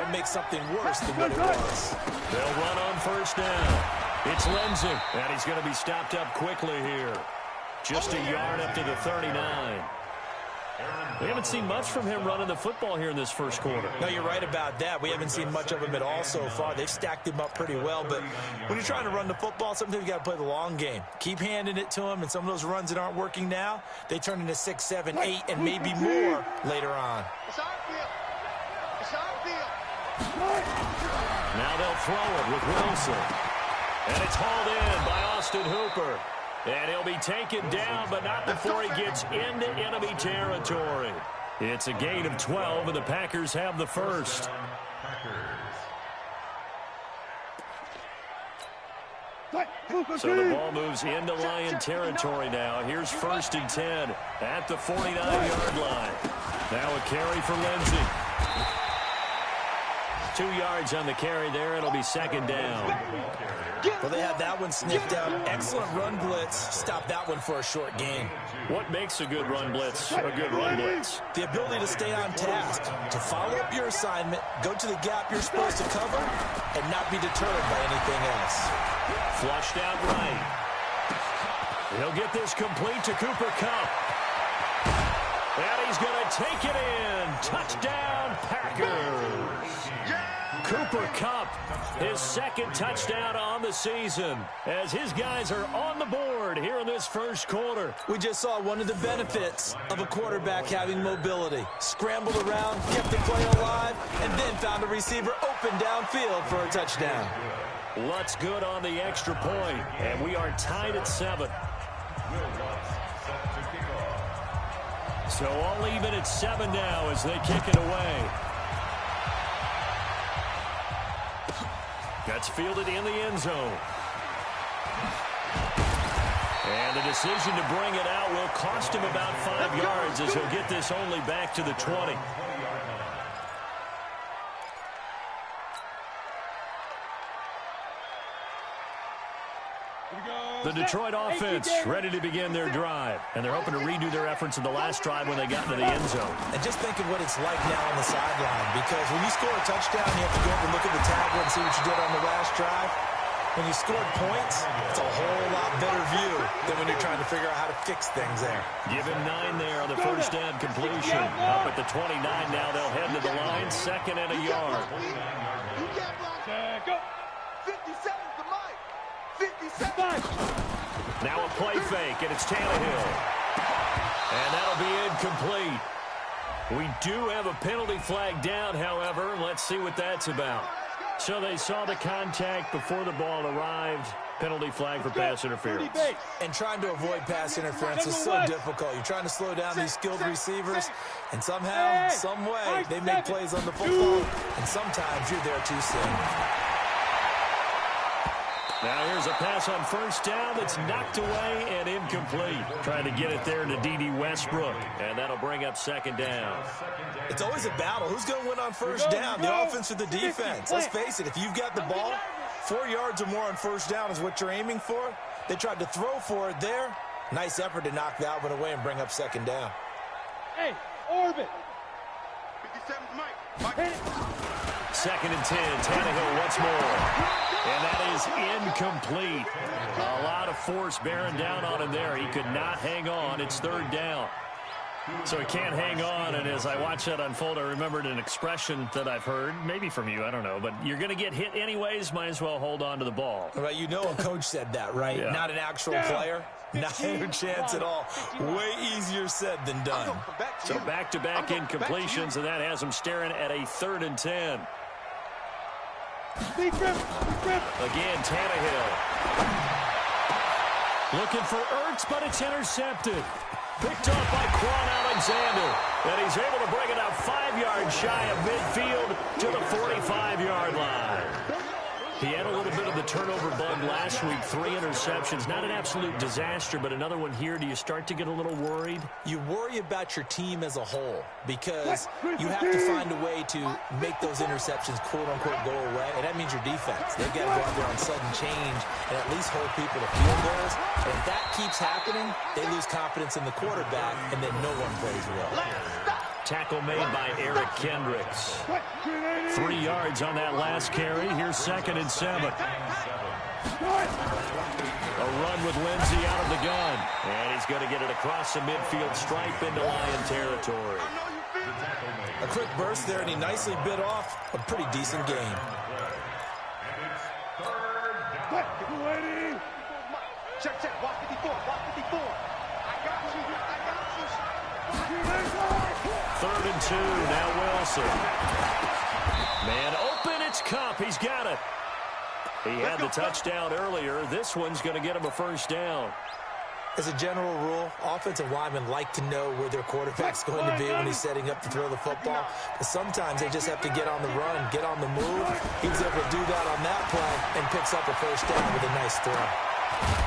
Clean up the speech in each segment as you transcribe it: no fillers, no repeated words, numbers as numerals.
to make something worse than what it was. They'll run on first down. It's Lindsay, and he's going to be stopped up quickly here. Just a yard up to the 39. We haven't seen much from him running the football here in this first quarter. No, you're right about that. We haven't seen much of him at all so far. They've stacked him up pretty well, but when you're trying to run the football, sometimes you got to play the long game. Keep handing it to him, and some of those runs that aren't working now, they turn into 6, 7, 8, and maybe more later on. It's our field. It's our field. Now they'll throw it with Wilson. And it's hauled in by Austin Hooper. And he'll be taken down, but not before he gets into enemy territory. It's a gain of 12, and the Packers have the first. So the ball moves into Lion territory now. Here's 1st and 10 at the 49-yard line. Now a carry for Lindsay. 2 yards on the carry there. It'll be 2nd down. Well, they had that one sniffed out. Excellent run blitz. Stop that one for a short gain. What makes a good run blitz a good run blitz? The ability to stay on task, to follow up your assignment, go to the gap you're supposed to cover, and not be deterred by anything else. Flushed out right. He'll get this complete to Cooper Kupp. And he's going to take it in. Touchdown, Packers. Cooper Kupp, his 2nd touchdown on the season, as his guys are on the board here in this first quarter. We just saw one of the benefits of a quarterback having mobility. Scrambled around, kept the play alive, and then found a receiver open downfield for a touchdown. Lutz good on the extra point, and we are tied at 7. So all even at 7 now as they kick it away. That's fielded in the end zone. And the decision to bring it out will cost him about 5 yards as he'll get this only back to the 20. The Detroit offense ready to begin their drive. And they're hoping to redo their efforts in the last drive when they got into the end zone. And just think of what it's like now on the sideline. Because when you score a touchdown, you have to go up and look at the tablet and see what you did on the last drive. When you scored points, it's a whole lot better view than when you're trying to figure out how to fix things there. Give him 9 there on the first down completion. Up at the 29 now, they'll head to the line. 2nd and a yard. You can't block. 57's the mic. 57. Now a play fake, and it's Tannehill. And that'll be incomplete. We do have a penalty flag down, however. Let's see what that's about. So they saw the contact before the ball arrived. Penalty flag for pass interference. And trying to avoid pass interference is so difficult. You're trying to slow down these skilled receivers, and somehow, some way, they make plays on the football, and sometimes you're there too soon. Now here's a pass on first down that's knocked away and incomplete. Trying to get it there to D.D. Westbrook, and that'll bring up 2nd down. It's always a battle. Who's going to win on first down, the offense or the defense? Let's face it, if you've got the ball, 4 yards or more on first down is what you're aiming for. They tried to throw for it there. Nice effort to knock that one away and bring up 2nd down. Hey, orbit. 57's Mike. 2nd and 10. Tannehill once more. And that is incomplete. A lot of force bearing down on him there. He could not hang on. It's 3rd down. So he can't hang on, and as I watch that unfold, I remembered an expression that I've heard, maybe from you, I don't know, but you're going to get hit anyways, might as well hold on to the ball. Right, you know a coach said that, right? Yeah. Not an actual player. Not a chance at all. Way easier said than done. So back-to-back incompletions, and that has him staring at a 3rd and 10. Again, Tannehill. Looking for Ertz, but it's intercepted. Picked up by Quan Alexander. And he's able to bring it out 5 yards shy of midfield to the 45-yard line. He had a little bit of the turnover bug last week. 3 interceptions. Not an absolute disaster, but another one here. Do you start to get a little worried? You worry about your team as a whole because you have to find a way to make those interceptions, quote-unquote, go away. And that means your defense. They've got to go out there on sudden change and at least hold people to field goals. And if that keeps happening, they lose confidence in the quarterback, and then no one plays well. Tackle made by Eric Kendricks. 3 yards on that last carry. Here's 2nd and 7. A run with Lindsey out of the gun. And he's going to get it across the midfield stripe into Lion territory. A quick burst there, and he nicely bit off a pretty decent gain. Check, check. Watch 54. Watch 54. I got you. 3rd and 2. Now Wilson. Man open. It's Cup. He's got it. He had the touchdown earlier. This one's going to get him a 1st down. As a general rule, offensive linemen like to know where their quarterback's going to be when he's setting up to throw the football. But sometimes they just have to get on the run, get on the move. He was able to do that on that play and picks up a 1st down with a nice throw.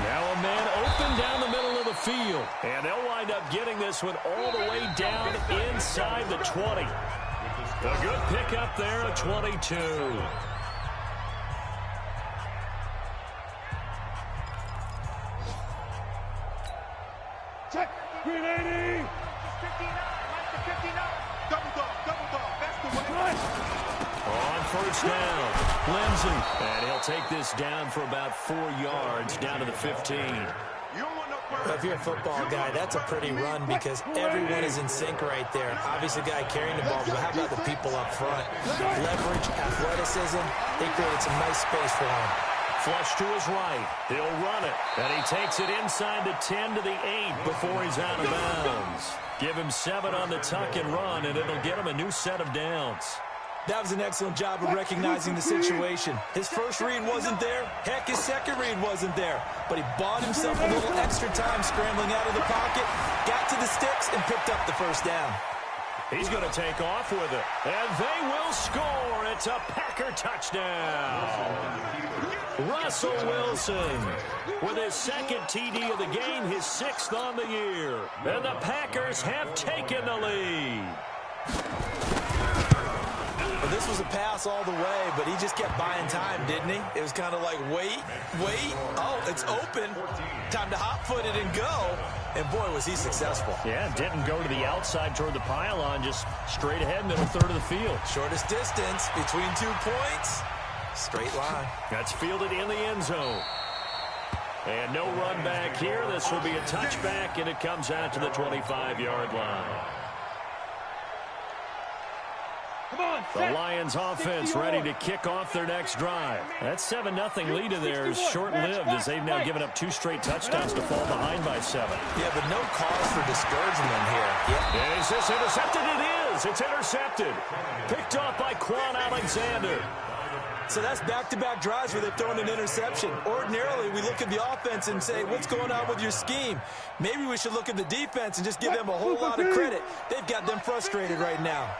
Now a man open down the middle of the field. And they'll wind up getting this one all the way down inside the 20. A good pickup there at 22. Check. 380. 59. Double dog. That's the way. On 1st down, Lindsey. And he'll take this down for about 4 yards down to the 15. If you're a football guy, that's a pretty run because everyone is in sync right there. Obviously, the guy carrying the ball, but how about the people up front? Leverage, athleticism, they created some nice space for him. Flush to his right. He'll run it. And he takes it inside the 10 to the 8 before he's out of bounds. Give him 7 on the tuck and run, and it'll get him a new set of downs. That was an excellent job of recognizing the situation. His first read wasn't there. Heck, his second read wasn't there. But he bought himself a little extra time scrambling out of the pocket, got to the sticks, and picked up the 1st down. He's going to take off with it. And they will score. It's a Packer touchdown. Russell Wilson with his 2nd TD of the game, his 6th on the year. And the Packers have taken the lead. Well, this was a pass all the way, but he just kept buying time, didn't he? It was kind of like, wait. Oh, it's open. Time to hot-foot it and go. And, boy, was he successful. Yeah, didn't go to the outside toward the pylon, just straight ahead, middle 3rd of the field. Shortest distance between 2 points. Straight line. That's fielded in the end zone. And no run back here. This will be a touchback, and it comes out to the 25-yard line. The Lions offense ready to kick off their next drive. That 7-0 lead of theirs short-lived as they've now given up 2 straight touchdowns to fall behind by 7. Yeah, but no cause for discouragement here. And is this intercepted? It is. It's intercepted. Picked off by Quan Alexander. So that's back-to-back drives where they've thrown an interception. Ordinarily, we look at the offense and say, what's going on with your scheme? Maybe we should look at the defense and just give them a whole lot of credit. They've got them frustrated right now.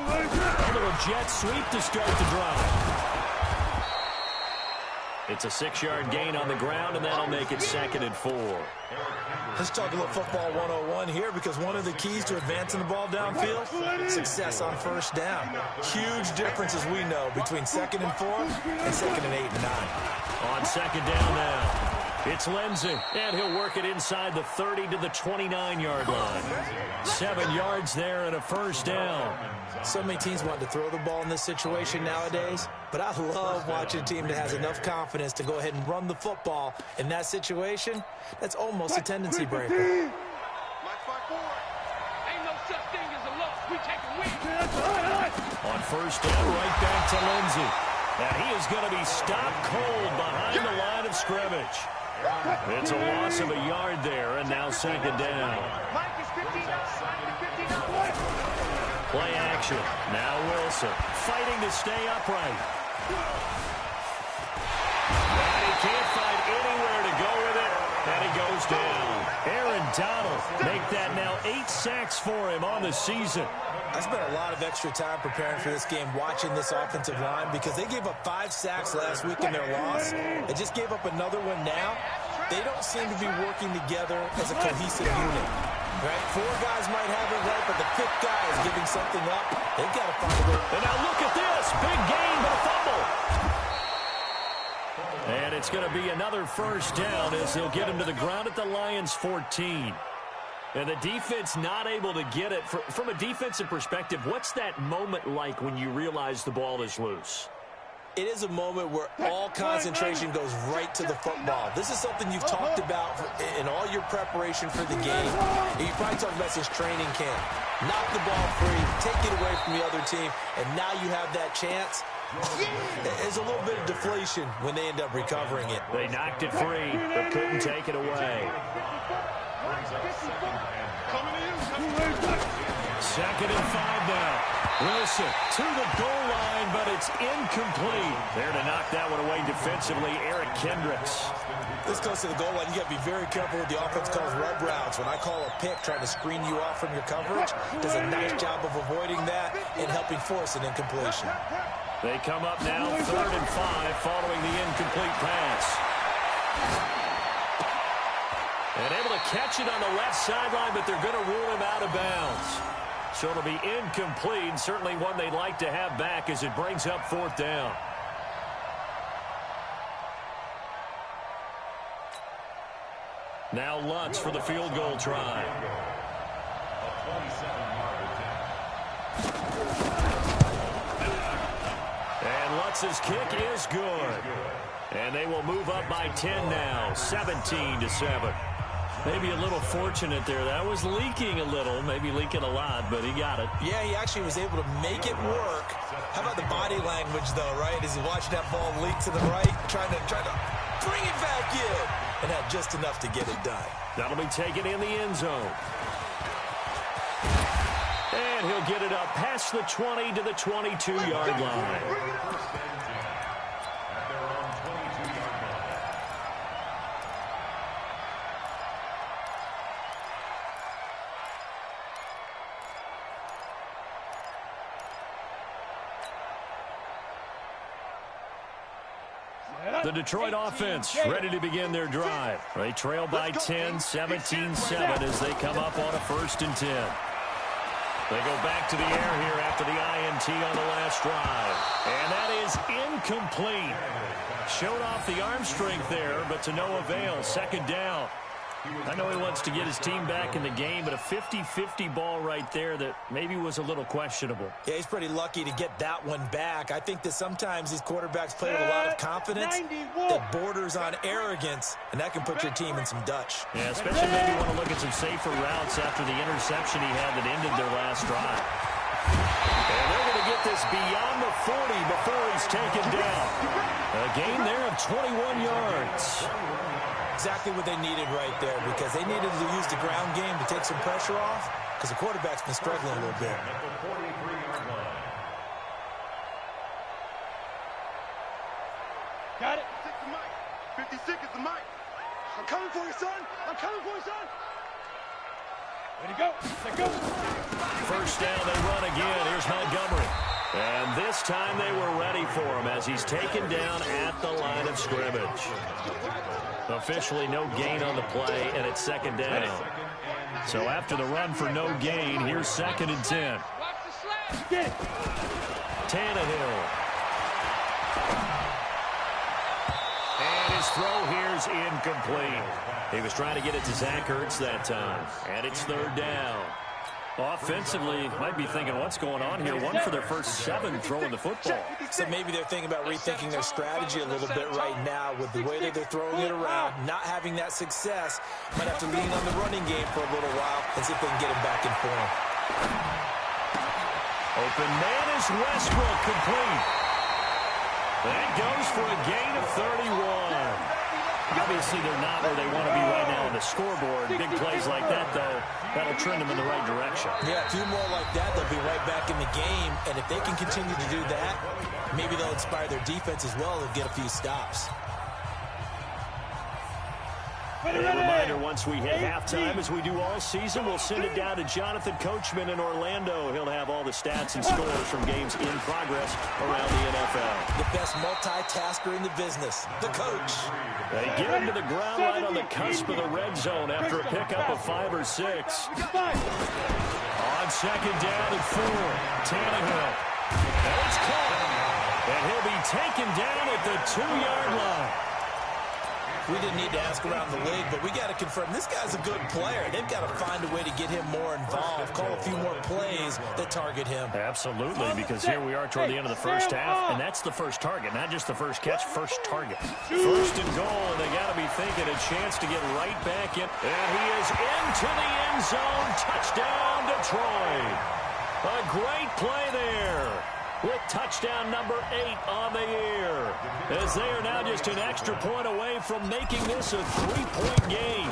A little jet sweep to start the drive. It's a 6-yard gain on the ground, and that'll make it 2nd and 4. Let's talk a little football 101 here because one of the keys to advancing the ball downfield, success on 1st down. Huge difference, as we know, between 2nd and 4 and 2nd and 8 and 9. On 2nd down now. It's Lindsey, and he'll work it inside the 30 to the 29-yard line. 7 yards there and a 1st down. So many teams want to throw the ball in this situation nowadays, but I love watching a team that has enough confidence to go ahead and run the football in that situation. That's almost a tendency breaker. Ain't no such thing as a loss. We take a win. On 1st down, right back to Lindsey. And he is going to be stopped cold behind the line of scrimmage. It's a loss of a yard there, and now 2nd down. Play action. Now Wilson fighting to stay upright. And he can't find anywhere to go with it, and he goes down. Aaron Donald make that now 8 sacks for him on the season. I spent a lot of extra time preparing for this game watching this offensive line because they gave up 5 sacks last week in their loss. They just gave up another one now. They don't seem to be working together as a cohesive unit. Right? 4 guys might have it right, but the 5th guy is giving something up. They've got to find a way. And now look at this. Big gain, but a fumble. And it's going to be another first down as they'll get him to the ground at the Lions' 14. And the defense not able to get it. From a defensive perspective, what's that moment like when you realize the ball is loose? It is a moment where all concentration goes right to the football. This is something you've talked about in all your preparation for the game. And you probably talked about since training camp. Knock the ball free, take it away from the other team, and now you have that chance. There's a little bit of deflation when they end up recovering it. They knocked it free, but couldn't take it away. Second and 5 now. Wilson to the goal line, but it's incomplete. There to knock that one away defensively, Eric Kendricks. This goes to the goal line. You got to be very careful with the offense calls rub routes. When I call a pick trying to screen you off from your coverage, does a nice job of avoiding that and helping force an incompletion. They come up now, 3rd and 5, following the incomplete pass. And able to catch it on the left sideline, but they're going to rule him out of bounds. So it'll be incomplete, certainly one they'd like to have back as it brings up 4th down. Now Lutz for the field goal try. And Lutz's kick is good. And they will move up by 10 now, 17-7. Maybe a little fortunate there. That was leaking a little, maybe leaking a lot, but he got it. Yeah, he actually was able to make it work. How about the body language, though, right? As he watched that ball leak to the right, trying to bring it back in, and had just enough to get it done. That'll be taken in the end zone. And he'll get it up past the 20 to the 22-yard line. The Detroit offense ready to begin their drive. They trail by 10, 17-7 as they come up on a 1st and 10. They go back to the air here after the INT on the last drive. And that is incomplete. Showed off the arm strength there, but to no avail. 2nd down. I know he wants to get his team back in the game, but a 50-50 ball right there that maybe was a little questionable. Yeah, he's pretty lucky to get that one back. I think that sometimes these quarterbacks play with a lot of confidence that borders on arrogance, and that can put your team in some Dutch. Yeah, especially maybe want to look at some safer routes after the interception he had that ended their last drive. And they're going to get this beyond the 40 before he's taken down. A gain there of 21 yards. Exactly what they needed right there, because they needed to use the ground game to take some pressure off, because the quarterback's been struggling a little bit. Got it. 56 is the mic. I'm coming for you, son. I'm coming for you, son. Ready to go. Let's go. 1st down, they run again. Here's Montgomery. And this time they were ready for him as he's taken down at the line of scrimmage. Officially no gain on the play, and it's 2nd down. So after the run for no gain, here's 2nd and 10. Tannehill. And his throw here's incomplete. He was trying to get it to Zach Ertz that time. And it's 3rd down. Offensively, might be thinking, what's going on here? 1 for their first 7 throwing the football. So maybe they're thinking about rethinking their strategy a little bit right now with the way that they're throwing it around, not having that success. Might have to lean on the running game for a little while and see if they can get him back in form. Open man is Westbrook, complete. That goes for a gain of 31. Obviously, they're not where they want to be right now on the scoreboard. Big plays like that, though, that'll trend them in the right direction. Yeah, a few more like that, they'll be right back in the game. And if they can continue to do that, maybe they'll inspire their defense as well and get a few stops. A reminder, once we hit halftime, as we do all season, we'll send it down to Jonathan Coachman in Orlando. He'll have all the stats and scores from games in progress around the NFL. The best multitasker in the business, the coach. They get him to the ground right on the cusp of the red zone after a pickup of 5 or 6. On 2nd down and 4, Tannehill. And it's caught. And he'll be taken down at the 2-yard line. We didn't need to ask around the league, but we got to confirm this guy's a good player. They've got to find a way to get him more involved, call a few more plays that target him. Absolutely, because here we are toward the end of the first half, and that's the first target, not just the first catch, first target. First and goal, and they got to be thinking a chance to get right back in. And he is into the end zone. Touchdown, Detroit. A great play there, with touchdown number 8 on the year, as they are now just an extra point away from making this a 3-point game.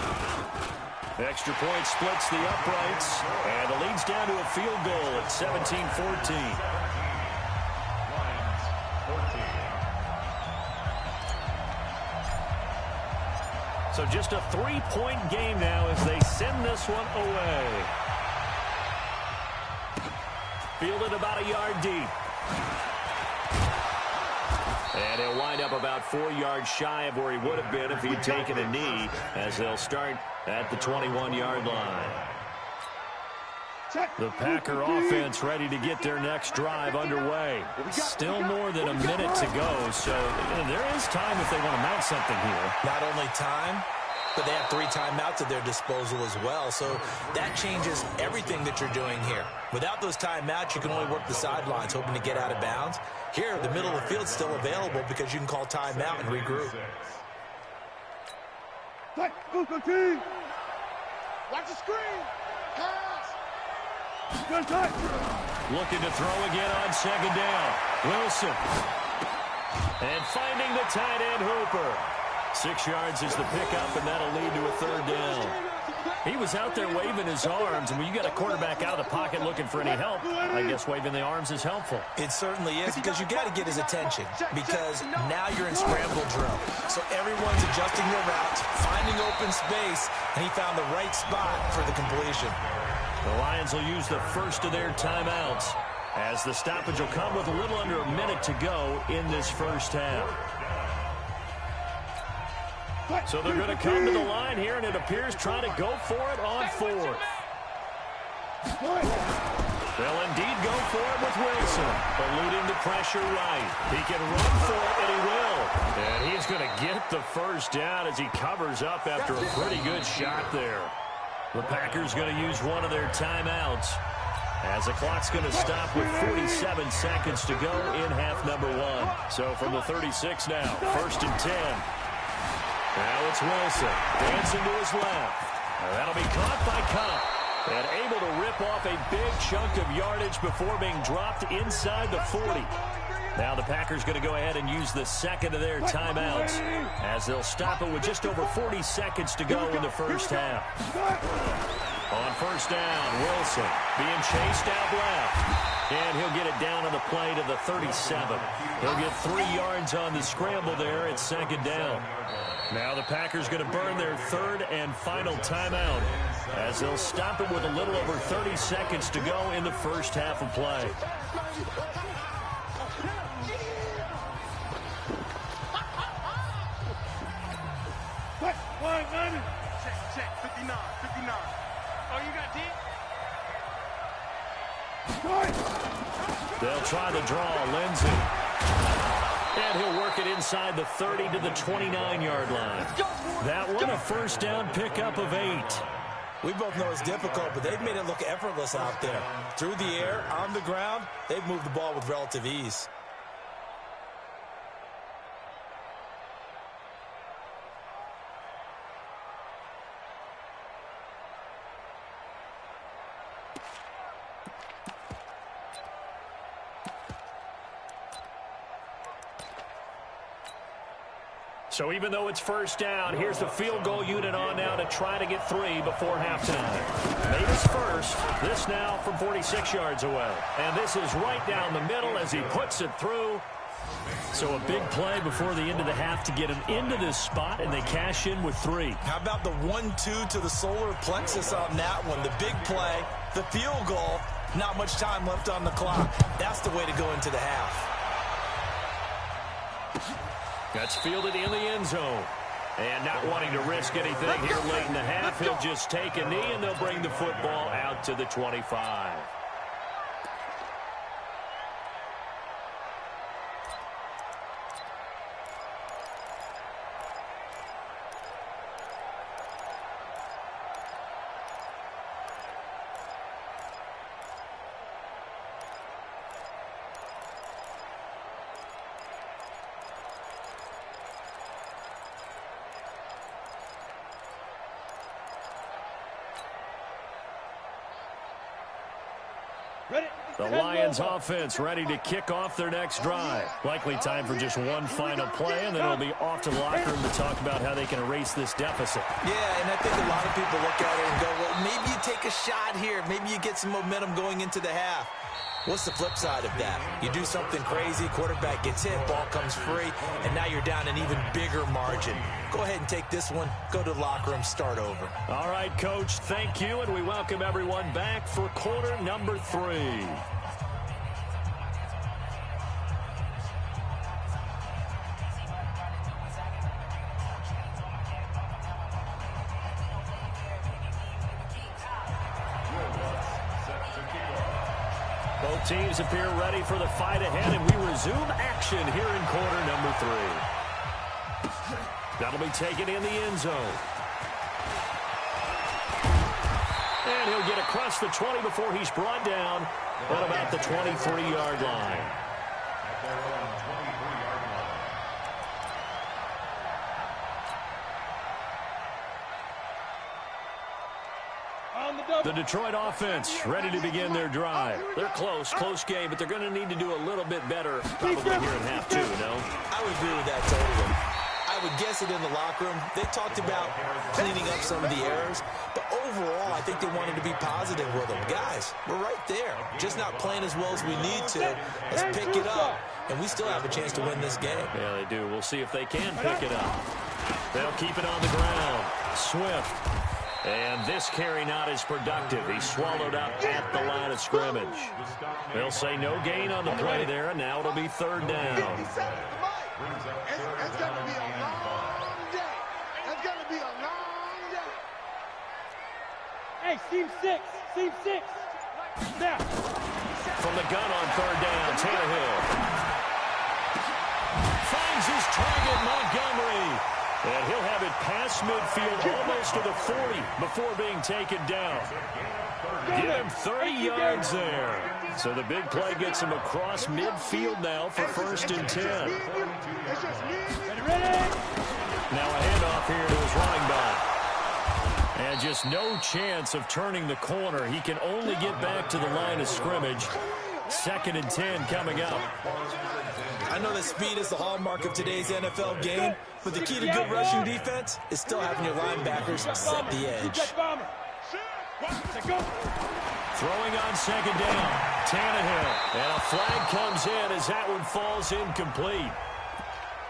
The extra point splits the uprights, and it leads down to a field goal at 17-14. So just a 3-point game now as they send this one away. Fielded about a yard deep. And he'll wind up about 4 yards shy of where he would have been if he'd taken a knee, as they'll start at the 21-yard line. The Packer offense ready to get their next drive underway. Still more than a minute to go, so there is time if they want to mount something here. Not only time, but they have 3 timeouts at their disposal as well, so that changes everything that you're doing here. Without those timeouts, you can only work the sidelines, hoping to get out of bounds. Here, the middle of the field's still available because you can call timeout and regroup. Go team! Watch the screen! Pass! Looking to throw again on second down. Wilson. And finding the tight end, Hooper. 6 yards is the pickup, and that'll lead to a third down. He was out there waving his arms, and when you got a quarterback out of the pocket looking for any help, I guess waving the arms is helpful. It certainly is, because you got to get his attention, because now you're in scramble drill. So everyone's adjusting their routes, finding open space, and he found the right spot for the completion. The Lions will use the first of their timeouts, as the stoppage will come with a little under a minute to go in this first half. So they're going to come to the line here, and it appears trying to go for it on 4th. They'll indeed go for it with Wilson, eluding the pressure right. He can run for it, and he will. And he's going to get the first down as he covers up after a pretty good shot there. The Packers going to use one of their timeouts, as the clock's going to stop with 47 seconds to go in half number 1. So from the 36 now, 1st and 10. Now it's Wilson, dancing to his left. And that'll be caught by Cobb, and able to rip off a big chunk of yardage before being dropped inside the 40. Now the Packers going to go ahead and use the second of their timeouts, as they'll stop it with just over 40 seconds to go in the first half. On first down, Wilson being chased out left. And he'll get it down on the play to the 37. He'll get 3 yards on the scramble there at second down. Now the Packers going to burn their third and final timeout, as they'll stop it with a little over 30 seconds to go in the first half of play. Check, 59. Oh, you got deep? They'll try the draw, Lindsey. And he'll work it inside the 30 to the 29-yard line. That one a first down pickup of 8. We both know it's difficult, but they've made it look effortless out there. Through the air, on the ground, they've moved the ball with relative ease. So even though it's first down, here's the field goal unit on now to try to get 3 before halftime. Made his first. This now from 46 yards away. And this is right down the middle as he puts it through. So a big play before the end of the half to get him into this spot, and they cash in with 3. How about the 1-2 to the solar plexus on that one? The big play, the field goal, not much time left on the clock. That's the way to go into the half. That's fielded in the end zone. And not wanting to risk anything here late in the half, he'll just take a knee, and they'll bring the football out to the 25. The Lions offense ready to kick off their next drive. Likely time for just one final play, and then it'll be off to the locker room to talk about how they can erase this deficit. Yeah, and I think a lot of people look at it and go, well, maybe you take a shot here. Maybe you get some momentum going into the half. What's the flip side of that? You do something crazy, quarterback gets hit, ball comes free, and now you're down an even bigger margin. Go ahead and take this one, go to the locker room, start over. All right, Coach, thank you, and we welcome everyone back for quarter number 3. Both teams appear ready for the fight ahead, and we resume action here in quarter number 3. That'll be taken in the end zone. And he'll get across the 20 before he's brought down at about the 23-yard line. The Detroit offense ready to begin their drive. They're close game, but they're going to need to do a little bit better probably here in half 2, no? I would agree with that totally. I would guess it in the locker room. They talked about cleaning up some of the errors, but overall, I think they wanted to be positive with them. Guys, we're right there. Just not playing as well as we need to. Let's pick it up, and we still have a chance to win this game. Yeah, they do. We'll see if they can pick it up. They'll keep it on the ground. Swift. And this carry not as productive. He's swallowed up at the line of scrimmage. They'll say no gain on the play there, and now it'll be 3rd down. It's going to be a long day. It's going to be a long day. Hey, seam 6. Now. From the gun on 3rd down, Tannehill finds his target, Montgomery. And he'll have it past midfield, almost to the 40 before being taken down. Give him 30 yards there. So the big play gets him across midfield now for 1st and 10. Now a handoff here to his running back. And just no chance of turning the corner. He can only get back to the line of scrimmage. 2nd and 10 coming up. I know that speed is the hallmark of today's NFL game, but the key to good rushing defense is still having your linebackers set the edge. Throwing on 2nd down, Tannehill. And a flag comes in as that one falls incomplete.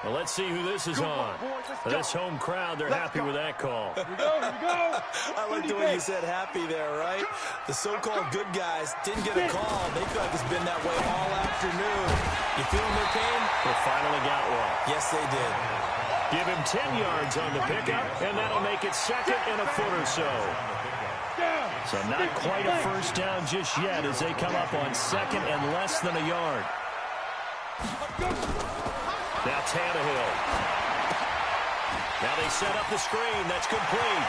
Well, let's see who this is on. This home crowd, they're happy with that call. Here we go. I like the way you said happy there, right? The so-called good guys didn't get a call. They feel like it's been that way all afternoon. You feeling their pain? They finally got one. Yes, they did. Give him 10 yards on the pickup, and that'll make it 2nd and a foot or so. So not quite a 1st down just yet as they come up on 2nd and less than a yard. Now Tannehill. Now they set up the screen. That's complete.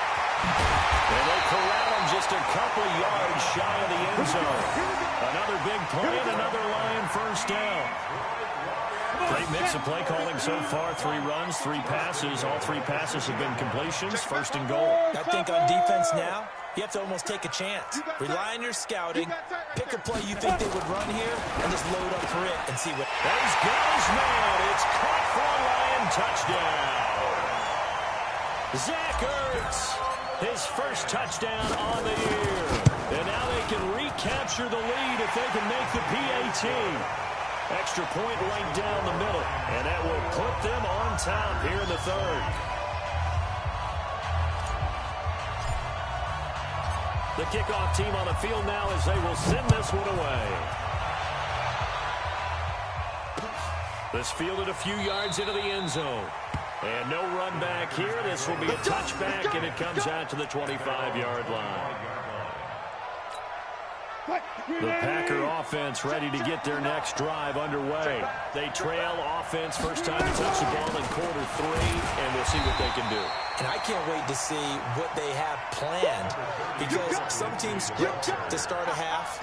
And they corral him just a couple yards shy of the end zone. Another big play and another Lion 1st down. Great mix of play calling so far. 3 runs, 3 passes. All 3 passes have been completions. 1st and goal. I think on defense now, you have to almost take a chance. Rely on your scouting. Pick a play you think they would run here, and just load up for it and see what. He's got his man. It's caught for a Lion touchdown. Zach Ertz, his 1st touchdown on the year. And now they can recapture the lead if they can make the PAT. Extra point right down the middle, and that will put them on top here in the 3rd. The kickoff team on the field now as they will send this one away. This fielded a few yards into the end zone. And no run back here. This will be a touchback, and it comes out to the 25-yard line. The Packer offense ready to get their next drive underway. They trail offense first time to touch the ball in quarter 3, and we'll see what they can do. And I can't wait to see what they have planned, because some teams script to start a half.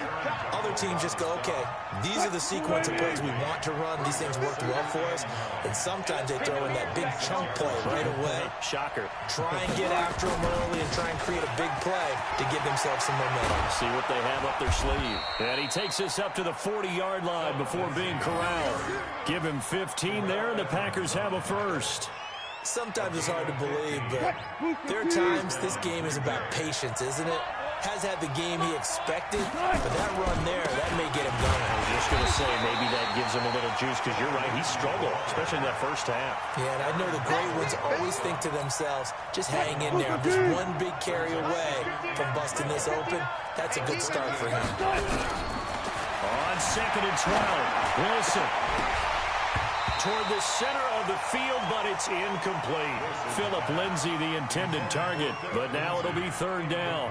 Other teams just go, okay, these are the sequence of plays we want to run. These things worked well for us. And sometimes they throw in that big chunk play right away. Shocker. Try and get after them early and try and create a big play to give themselves some momentum. See what they have up their sleeve. And he takes this up to the 40-yard line before being corralled. Give him 15 there, and the Packers have a first. Sometimes it's hard to believe, but there are times this game is about patience, isn't it? Has had the game he expected, but that run there, that may get him going. I was just going to say, maybe that gives him a little juice, because you're right, he struggled, especially in that first half. Yeah, and I know the great ones always think to themselves, just hang in there. I'm just one big carry away from busting this open. That's a good start for him. On 2nd and 12, Wilson toward the center of the field, but it's incomplete. Philip Lindsay, the intended target, but now it'll be 3rd down.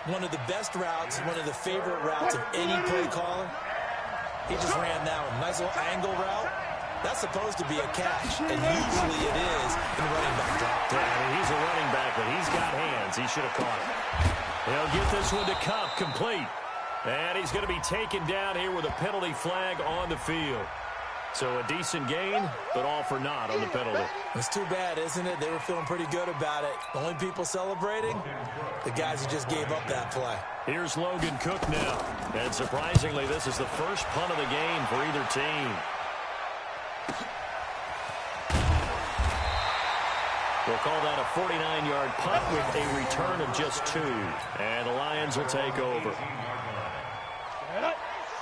One of the best routes, one of the favorite routes of any play caller. He just ran that one. Nice little angle route. That's supposed to be a catch, and usually it is in running back drop. Yeah, I mean, he's a running back, but he's got hands. He should have caught it. He'll get this one to Cup, complete. And he's going to be taken down here with a penalty flag on the field. So a decent gain, but all for naught on the penalty. It's too bad, isn't it? They were feeling pretty good about it. The only people celebrating, the guys who just gave up that play. Here's Logan Cook now. And surprisingly, this is the first punt of the game for either team. We'll call that a 49-yard punt with a return of just 2. And the Lions will take over.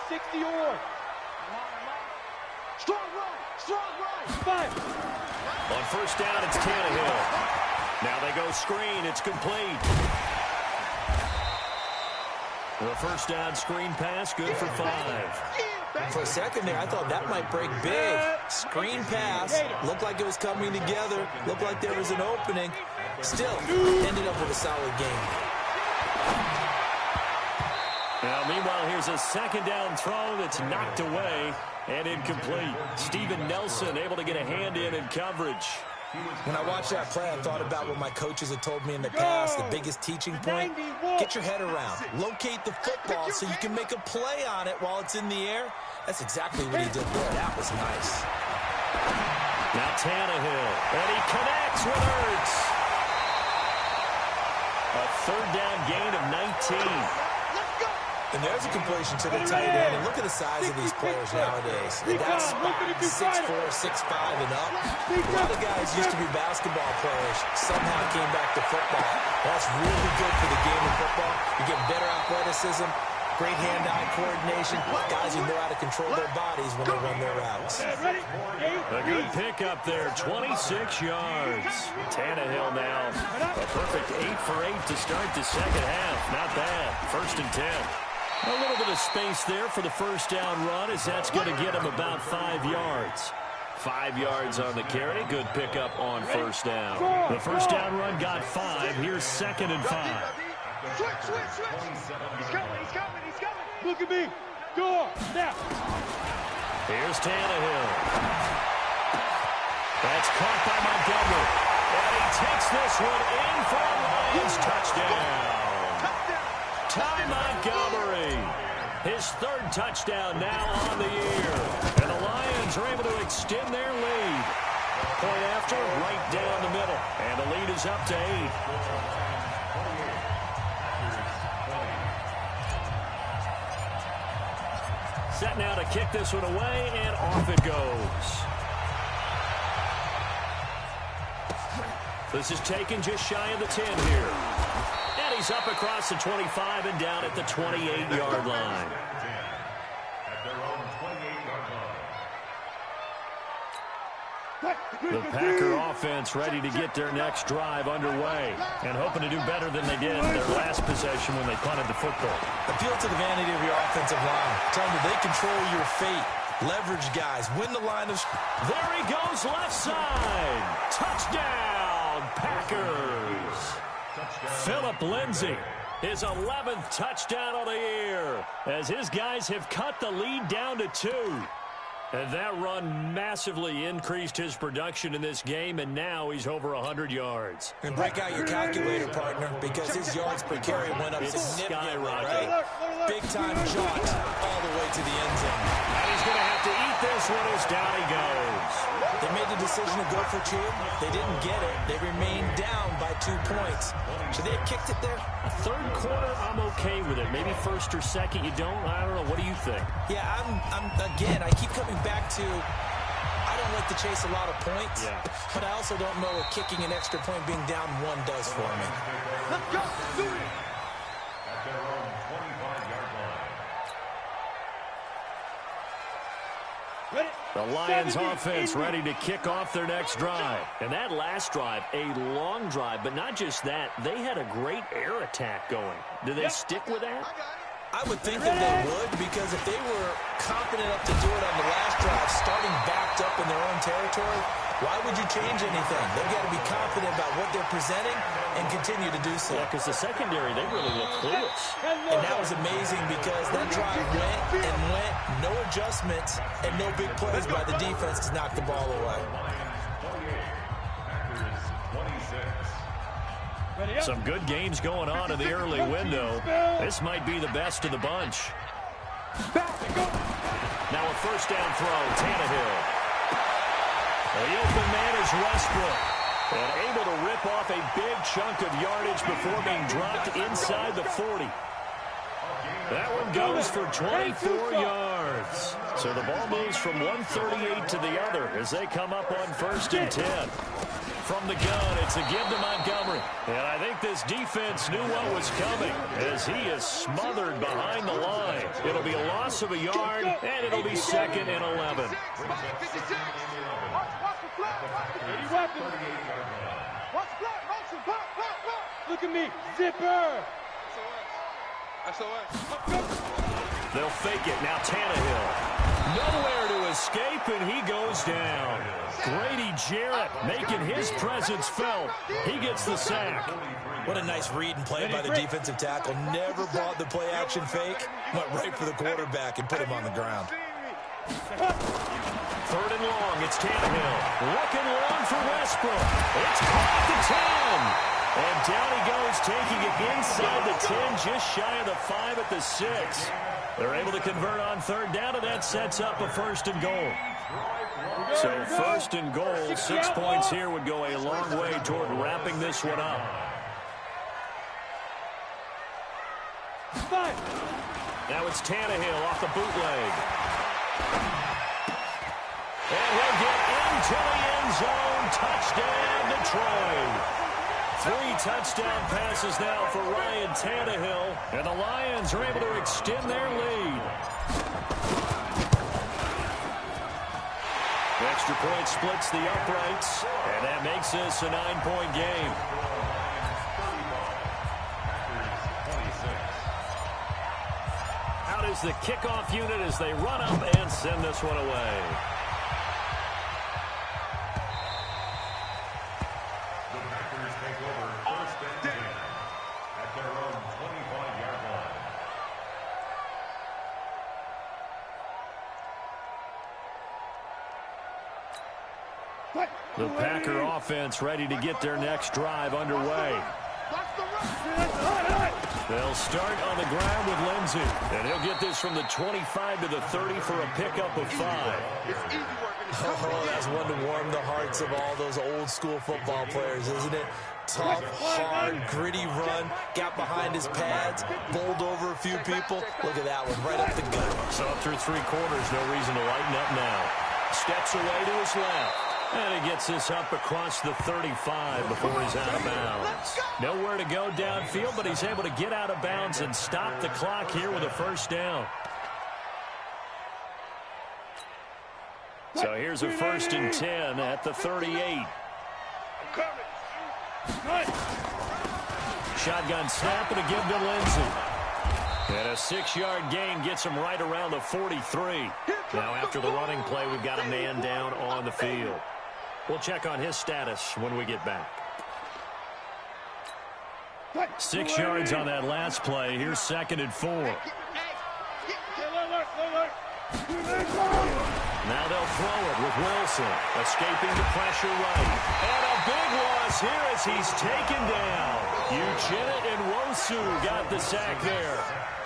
60 or Strong right, 5. On 1st down, it's Tannehill. Now they go screen. It's complete. The 1st down screen pass, good for 5. For a second there, I thought that might break big. Screen pass. Looked like it was coming together. Looked like there was an opening. Still, ended up with a solid game. Now, meanwhile, here's a 2nd down throw that's knocked away and incomplete. Steven Nelson able to get a hand in coverage. When I watched that play, I thought about what my coaches had told me in the past. The biggest teaching point, get your head around. Locate the football so you can make a play on it while it's in the air. That's exactly what he did there. That was nice. Now Tannehill, and he connects with Ertz. A 3rd down gain of 19. And there's a completion to the tight end. And look at the size of these players nowadays. In that spot, 6'4", 6'5", and up. A lot of guys used to be basketball players. Somehow came back to football. That's really good for the game of football. You get better athleticism, great hand-eye coordination. Guys who know how to control their bodies when they run their routes. A good pickup there, 26 yards. Tannehill now, a perfect 8 for 8 to start the 2nd half. Not bad. 1st and 10. A little bit of space there for the 1st down run, as that's going to get him about 5 yards. 5 yards on the carry. Good pickup on 1st down. The 1st down run got 5. Here's 2nd and 5. Switch. He's coming. Look at me. Go now. Here's Tannehill. That's caught by Montgomery. And he takes this one in for a Lions touchdown. Ty Montgomery. His 3rd touchdown now on the year. And the Lions are able to extend their lead. Point after, right down the middle. And the lead is up to 8. Set now to kick this one away, and off it goes. This is taken just shy of the 10 here. And he's up across the 25 and down at the 28-yard line. The Packer offense ready to get their next drive underway and hoping to do better than they did in their last possession when they punted the football. Appeal to the vanity of your offensive line. Tell them they control your fate. Leverage guys. Win the line of... There he goes, left side. Touchdown, Packers. Philip Lindsay, his 11th touchdown of the year, as his guys have cut the lead down to 2. And that run massively increased his production in this game, and now he's over 100 yards. And break out your calculator, partner, because his yards per carry went up significantly, right? Big-time jaunt all the way to the end zone. And he's going to have to eat this one as down he goes. They made the decision to go for two. They didn't get it. They remained down by 2 points. Should they have kicked it there? Third quarter, I'm okay with it. Maybe first or second, you don't. I don't know. What do you think? Yeah, again, I keep coming back to I don't like to chase a lot of points, but I also don't know what kicking an extra point being down 1 does for me. Let's go. Do it. At their own 25-yard line. The Lions offense ready to kick off their next drive. And that last drive, a long drive, but not just that. They had a great air attack going. Do they stick with that? I would think that they would, because if they were confident enough to do it on the last drive, starting backed up in their own territory, why would you change anything? They've got to be confident about what they're presenting and continue to do so. Yeah, because the secondary, they really look clueless. And that was amazing because that drive went, no adjustments, and no big plays by the defense to knock the ball away. Some good games going on in the early window. This might be the best of the bunch. Now a first down throw, Tannehill. The open man is Westbrook. And able to rip off a big chunk of yardage before being dropped inside the 40. That one goes for 24 yards. So the ball moves from 138 to the other as they come up on 1st and 10. From the gun, it's a give to Montgomery. And I think this defense knew what was coming as he is smothered behind the line. It'll be a loss of a yard, and it'll be 2nd and 11. Look at me, zipper. They'll fake it. Now Tannehill. Nowhere to escape, and he goes down. Grady Jarrett making his presence felt. He gets the sack. What a nice read and play by the defensive tackle. Never brought the play-action fake. Went right for the quarterback and put him on the ground. 3rd and long. It's Tannehill. Looking long for Westbrook. It's caught at the 10. And down he goes, taking it inside the 10, just shy of the 5 at the 6. They're able to convert on 3rd down, and that sets up a 1st and goal. So 1st and goal, 6 points here would go a long way toward wrapping this one up. Now it's Tannehill off the bootleg. And he'll get into the end zone. Touchdown, Detroit. 3 touchdown passes now for Ryan Tannehill. And the Lions are able to extend their lead. The extra point splits the uprights. And that makes this a 9-point game. Out is the kickoff unit as they run up and send this one away. The Packer offense ready to get their next drive underway. They'll start on the ground with Lindsey. And he'll get this from the 25 to the 30 for a pickup of 5. Oh, that's one to warm the hearts of all those old school football players, isn't it? Tough, hard, gritty run. Got behind his pads, bowled over a few people. Look at that one, right up the gut. So up through 3 quarters, no reason to lighten up now. Steps away to his left. And he gets this up across the 35 before he's out of bounds. Nowhere to go downfield, but he's able to get out of bounds and stop the clock here with a 1st down. So here's a 1st and 10 at the 38. Shotgun snap and a give to Lindsey. And a 6-yard gain gets him right around the 43. Now after the running play, we've got a man down on the field. We'll check on his status when we get back. 6 yards on that last play. Here's 2nd and 4. Now they'll throw it with Wilson, escaping the pressure right. And a big loss here as he's taken down. Uchenna and Wosu got the sack there.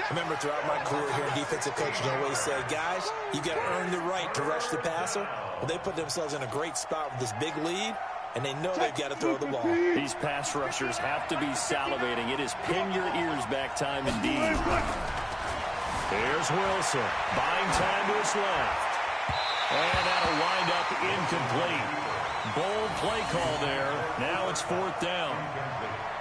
Remember, throughout my career here in defensive coaching, I always say, guys, you got to earn the right to rush the passer. Well, they put themselves in a great spot with this big lead, and they know they've got to throw the ball. These pass rushers have to be salivating. It is pin your ears back time indeed. Here's Wilson, buying time to his left. And that'll wind up incomplete. Bold play call there. Now it's 4th down.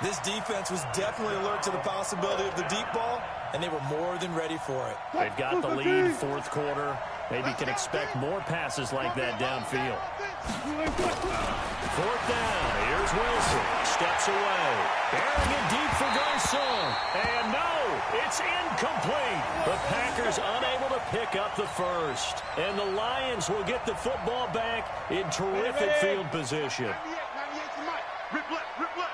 This defense was definitely alert to the possibility of the deep ball, and they were more than ready for it. They've got the lead, 4th quarter. Maybe can expect more passes like that downfield. 4th down. Here's Wilson. Steps away. Bearing it deep for Garcon. And no, it's incomplete. The Packers unable to pick up the first. And the Lions will get the football back in terrific field position. 98 to Mike. Rip left, rip left.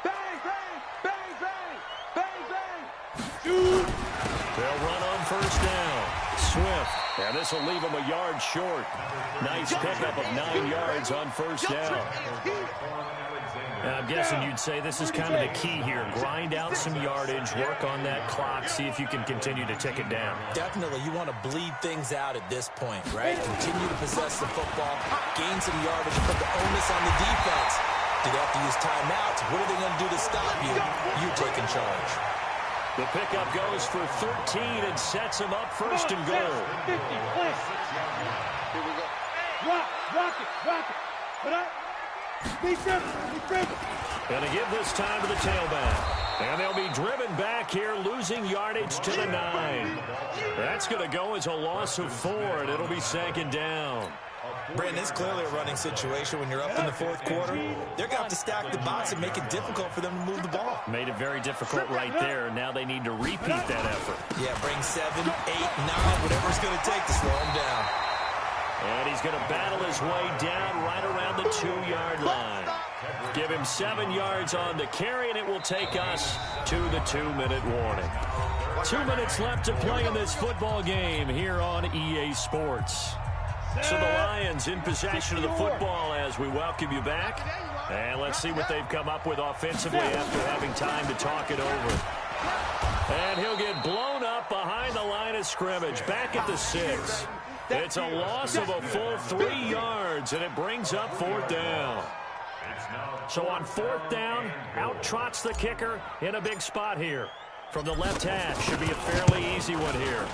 Bang, bang, bang, bang, bang, bang. Shoot. They'll run on 1st down. Swift. And this will leave him a yard short. Nice pickup of 9 yards on 1st down. And I'm guessing you'd say this is kind of the key here. Grind out some yardage, work on that clock, see if you can continue to tick it down. Definitely, you want to bleed things out at this point, right? Continue to possess the football, gain some yardage, and put the onus on the defense. Do they have to use timeouts? What are they going to do to stop you? You taking charge. The pickup goes for 13 and sets him up 1st and goal. 50, play. Here we go. Rock it. Put up. Defense. Going to give this time to the tailback. And they'll be driven back here, losing yardage to the 9. That's going to go as a loss of 4, and it'll be 2nd down. Brandon, it's clearly a running situation when you're up in the 4th quarter. They're going to have to stack the box and make it difficult for them to move the ball. Made it very difficult right there. Now they need to repeat that effort. Yeah, bring 7, 8, 9, whatever it's going to take to slow him down. And he's going to battle his way down right around the 2-yard line. Give him 7 yards on the carry, and it will take us to the 2-minute warning. 2 minutes left to play in this football game here on EA Sports. So the Lions in possession of the football as we welcome you back. And let's see what they've come up with offensively after having time to talk it over. And he'll get blown up behind the line of scrimmage, back at the 6. It's a loss of a full 3 yards, and it brings up 4th down. So on 4th down, out trots the kicker in a big spot here. From the left hash, should be a fairly easy one here.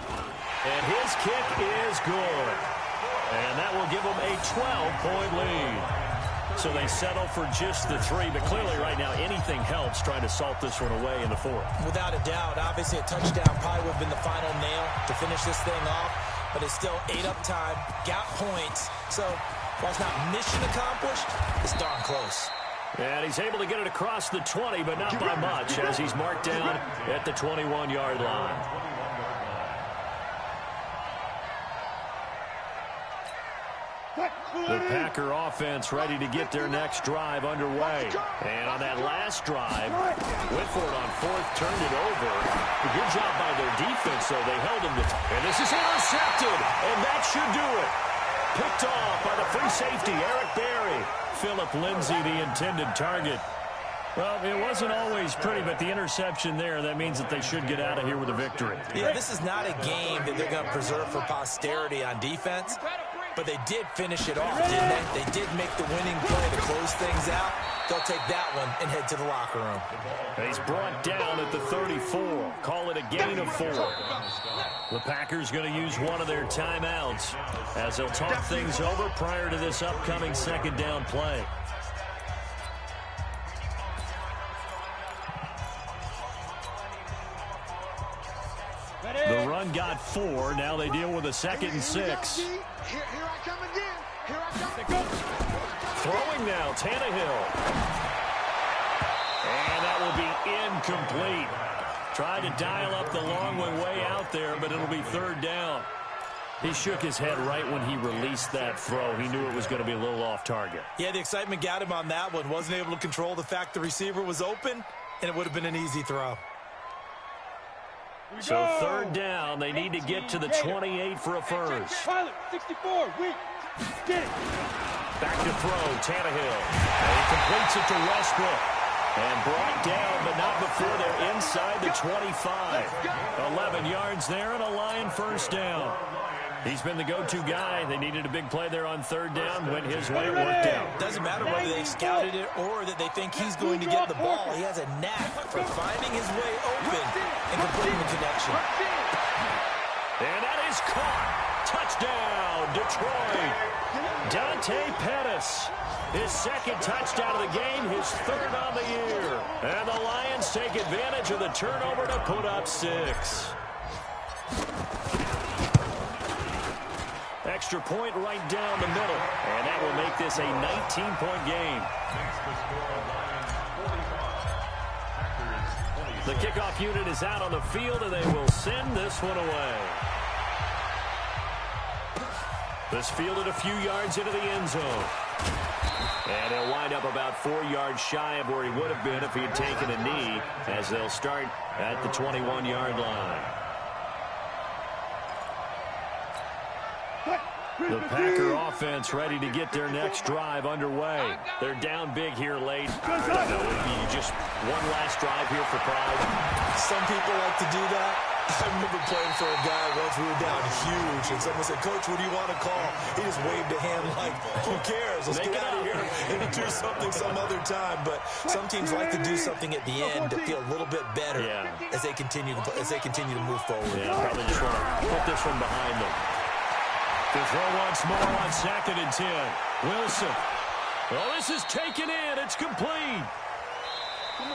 And his kick is good. And that will give them a 12-point lead. So they settle for just the 3, but clearly right now anything helps trying to salt this one away in the 4th. Without a doubt, obviously a touchdown probably would have been the final nail to finish this thing off, but it's still 8 up time, got points. So while it's not mission accomplished, it's darn close. And he's able to get it across the 20, but not by much as he's marked down at the 21-yard line. The Packer offense ready to get their next drive underway. And on that last drive, Whitford on 4th turned it over. A good job by their defense, though. They held him to... And this is intercepted, and that should do it. Picked off by the free safety, Eric Berry. Philip Lindsay, the intended target. Well, it wasn't always pretty, but the interception there, that means that they should get out of here with a victory. Yeah, this is not a game that they're going to preserve for posterity on defense. But they did finish it off, didn't they? They did make the winning play to close things out. They'll take that one and head to the locker room. He's brought down at the 34. Call it a gain of 4. The Packers going to use one of their timeouts as they'll talk things over prior to this upcoming 2nd down play. The run got 4. Now they deal with a 2nd and 6. Here I come again. Here I come. Throwing now, Tannehill. And that will be incomplete. Tried to dial up the long way out there, but it'll be 3rd down. He shook his head right when he released that throw. He knew it was going to be a little off target. Yeah, the excitement got him on that one. Wasn't able to control the fact the receiver was open, and it would have been an easy throw. So third down, they need to get to the 28 for a first. Pilot, 64, weak. Get it. Back to throw, Tannehill. And he completes it to Westbrook. And brought down, but not before they're inside the 25. 11 yards there and a Lion first down. He's been the go-to guy. They needed a big play there on third down. Went his way, it worked out. Doesn't matter whether they scouted it or that they think he's going to get the ball. He has a knack for finding his way open and completing the connection. And that is caught. Touchdown, Detroit. Dante Pettis. His second touchdown of the game, his third on the year. And the Lions take advantage of the turnover to put up 6. Extra point right down the middle. And that will make this a 19-point game. The kickoff unit is out on the field, and they will send this one away. This fielded a few yards into the end zone. And he'll wind up about 4 yards shy of where he would have been if he had taken a knee, as they'll start at the 21-yard line. The Packer offense ready to get their next drive underway. They're down big here late. I don't know, it'd be just one last drive here for pride. Some people like to do that. I remember playing for a guy once. We were down huge, and someone said, "Coach, what do you want to call?" He just waved a hand like, "Who cares? Let's get out of here and do something some other time." But some teams like to do something at the end to feel a little bit better as they continue to move forward. Yeah, probably just want to put this one behind them. To throw once more on 2nd and 10. Wilson. Well, this is taken in. It's complete.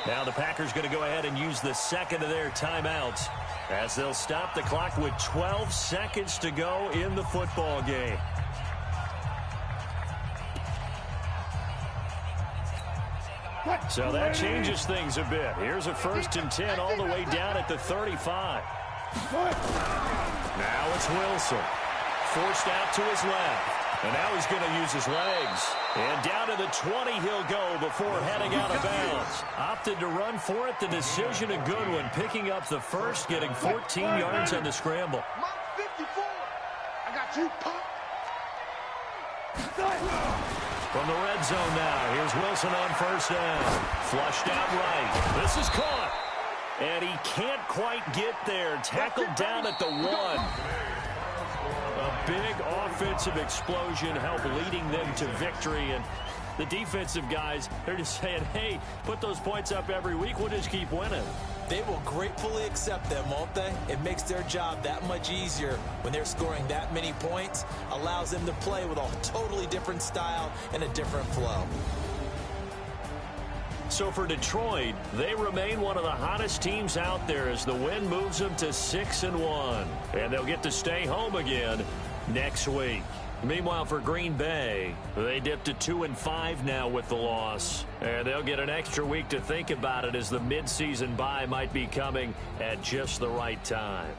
Now the Packers going to go ahead and use the second of their timeouts as they'll stop the clock with 12 seconds to go in the football game. So that changes things a bit. Here's a 1st and 10 all the way down at the 35. Now it's Wilson. Forced out to his left. And now he's going to use his legs. And down to the 20 he'll go before heading out of bounds. Opted to run for it. The decision a good one. Picking up the first, getting 14 yards on the scramble. Mark 54. I got you, Pop. From the red zone now, here's Wilson on 1st down. Flushed out right. This is caught. And he can't quite get there. Tackled down at the 1. A big offensive explosion helped leading them to victory. And the defensive guys, they're just saying, hey, put those points up every week. We'll just keep winning. They will gratefully accept them, won't they? It makes their job that much easier when they're scoring that many points. Allows them to play with a totally different style and a different flow. So for Detroit, they remain one of the hottest teams out there as the win moves them to 6-1. And they'll get to stay home again next week. Meanwhile, for Green Bay, they dipped to 2-5 now with the loss. And they'll get an extra week to think about it as the midseason bye might be coming at just the right time.